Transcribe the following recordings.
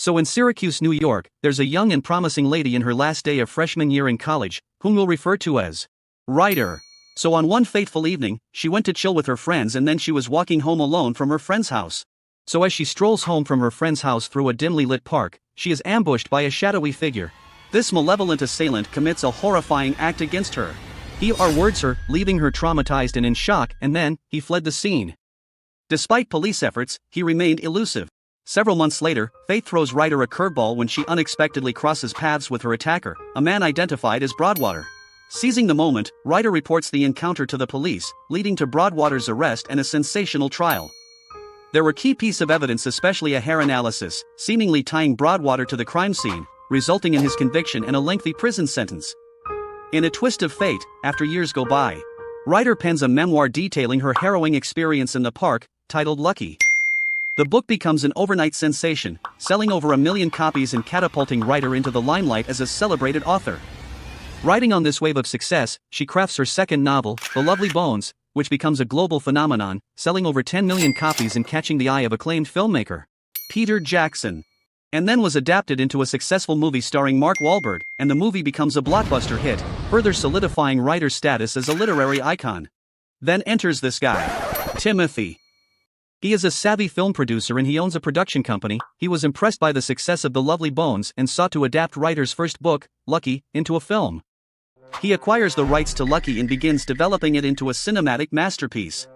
So in Syracuse, New York, there's a young and promising lady in her last day of freshman year in college, whom we'll refer to as Ryder. So on one fateful evening, she went to chill with her friends and then she was walking home alone from her friend's house. So as she strolls home from her friend's house through a dimly lit park, she is ambushed by a shadowy figure. This malevolent assailant commits a horrifying act against her. He words her, leaving her traumatized and in shock, and then, he fled the scene. Despite police efforts, he remained elusive. Several months later, fate throws Ryder a curveball when she unexpectedly crosses paths with her attacker, a man identified as Broadwater. Seizing the moment, Ryder reports the encounter to the police, leading to Broadwater's arrest and a sensational trial. There were key pieces of evidence, especially a hair analysis, seemingly tying Broadwater to the crime scene, resulting in his conviction and a lengthy prison sentence. In a twist of fate, after years go by, Ryder pens a memoir detailing her harrowing experience in the park, titled Lucky. The book becomes an overnight sensation, selling over 1 million copies and catapulting Ryder into the limelight as a celebrated author. Riding on this wave of success, she crafts her second novel, The Lovely Bones, which becomes a global phenomenon, selling over 10 million copies and catching the eye of acclaimed filmmaker Peter Jackson. And then was adapted into a successful movie starring Mark Wahlberg, and the movie becomes a blockbuster hit, further solidifying Ryder's status as a literary icon. Then enters this guy, Timothy. He is a savvy film producer and he owns a production company. He was impressed by the success of The Lovely Bones and sought to adapt Ryder's first book, Lucky, into a film. He acquires the rights to Lucky and begins developing it into a cinematic masterpiece.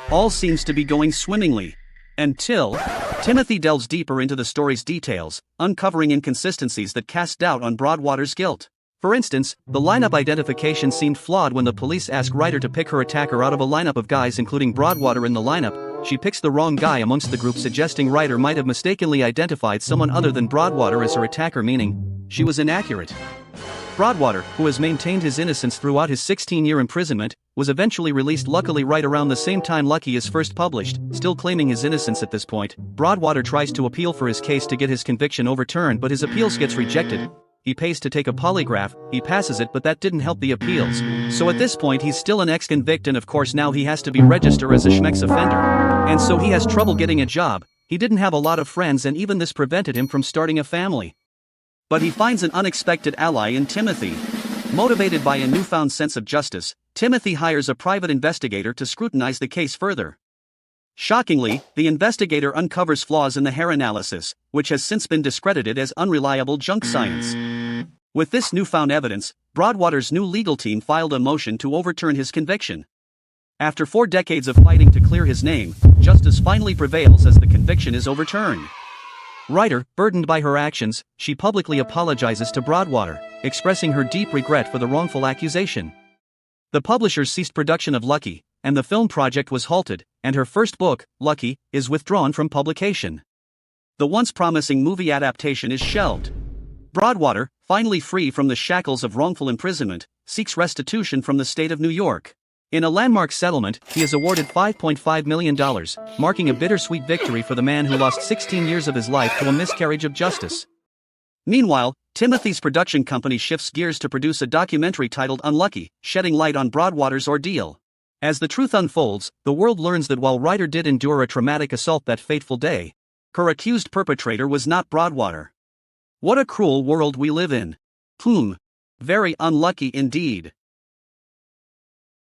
All seems to be going swimmingly. Until Timothy delves deeper into the story's details, uncovering inconsistencies that cast doubt on Broadwater's guilt. For instance, the lineup identification seemed flawed when the police asked Ryder to pick her attacker out of a lineup of guys including Broadwater in the lineup. She picks the wrong guy amongst the group, suggesting Ryder might have mistakenly identified someone other than Broadwater as her attacker, meaning she was inaccurate. Broadwater, who has maintained his innocence throughout his 16-year imprisonment, was eventually released, luckily right around the same time Lucky is first published. Still claiming his innocence at this point, Broadwater tries to appeal for his case to get his conviction overturned, but his appeals gets rejected. He pays to take a polygraph, he passes it, but that didn't help the appeals. So at this point he's still an ex-convict, and of course now he has to be registered as a schmex offender. And so he has trouble getting a job. He didn't have a lot of friends, and even this prevented him from starting a family. But he finds an unexpected ally in Timothy. Motivated by a newfound sense of justice, Timothy hires a private investigator to scrutinize the case further. Shockingly, the investigator uncovers flaws in the hair analysis, which has since been discredited as unreliable junk science. With this newfound evidence, Broadwater's new legal team filed a motion to overturn his conviction. After 4 decades of fighting to clear his name, justice finally prevails as the conviction is overturned. Ryder, burdened by her actions, she publicly apologizes to Broadwater, expressing her deep regret for the wrongful accusation. The publishers ceased production of Lucky, and the film project was halted, and her first book, Lucky, is withdrawn from publication. The once promising movie adaptation is shelved. Broadwater, finally free from the shackles of wrongful imprisonment, seeks restitution from the state of New York. In a landmark settlement, he is awarded $5.5 million, marking a bittersweet victory for the man who lost 16 years of his life to a miscarriage of justice. Meanwhile, Timothy's production company shifts gears to produce a documentary titled Unlucky, shedding light on Broadwater's ordeal. As the truth unfolds, the world learns that while Ryder did endure a traumatic assault that fateful day, her accused perpetrator was not Broadwater. What a cruel world we live in. Very unlucky indeed.